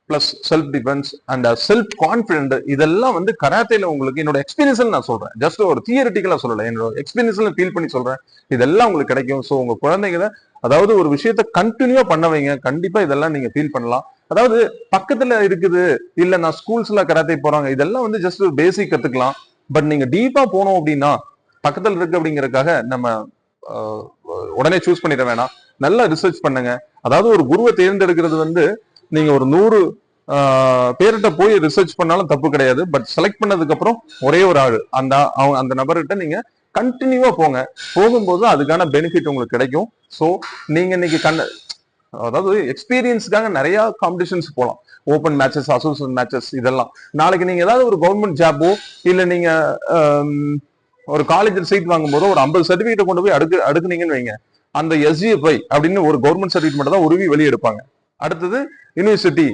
Plus self defence and self confident, இதெல்லாம் வந்து கராத்தேல உங்களுக்கு என்னோட எக்ஸ்பீரியன்ஸ் நான் சொல்றேன், ஜஸ்ட் ஒரு தியரிட்டிக்கலா சொல்லல, என்னோட எக்ஸ்பீரியன்ஸ்ல ஃபீல் பண்ணி சொல்றேன். இதெல்லாம் உங்களுக்கு கிடைக்கும். ஸோ உங்க குழந்தைங்க அதாவது ஒரு விஷயத்த கண்டினியூவா பண்ண வைங்க, கண்டிப்பா இதெல்லாம் நீங்க ஃபீல் பண்ணலாம். அதாவது பக்கத்துல இருக்குது, இல்ல நான் ஸ்கூல்ஸ்ல கராத்தே போறாங்க, இதெல்லாம் வந்து ஜஸ்ட் ஒரு பேசிக் கத்துக்கலாம். பட் நீங்க டீப்பா போனோம் அப்படின்னா பக்கத்துல இருக்கு அப்படிங்கறதுக்காக நம்ம உடனே சூஸ் பண்ணிட வேணாம். நல்லா ரிசர்ச் பண்ணுங்க. அதாவது ஒரு குருவை தேர்ந்தெடுக்கிறது வந்து நீங்க ஒரு 100 பேர்கிட்ட போய் ரிசர்ச் பண்ணாலும் தப்பு கிடையாது. பட் செலக்ட் பண்ணதுக்கு அப்புறம் ஒரே ஒரு ஆள் அந்த நபர்கிட்ட நீங்க கண்டினியூவா போங்க. போகும்போது அதுக்கான பெனிஃபிட் உங்களுக்கு கிடைக்கும். ஸோ நீங்க இன்னைக்கு அதாவது எக்ஸ்பீரியன்ஸ்க்காக நிறைய காம்படிஷன்ஸ் போகலாம், ஓப்பன் மேட்சஸ், அசோசியேஷன் மேட்சஸ், இதெல்லாம். நாளைக்கு நீங்க ஏதாவது ஒரு கவர்மெண்ட் ஜாப்போ இல்ல நீங்க ஒரு காலேஜில் சீட் வாங்கும் போது ஒரு 50 சர்டிபிகேட் கொண்டு போய் அடுக்குனீங்கன்னு வைங்க, அந்த SGFI அப்படின்னு ஒரு கவர்மெண்ட் சர்டிபிகேட் மட்டும் தான் உருவி வெளியெடுப்பாங்க. அடுத்தது யூனிவர்சிட்டி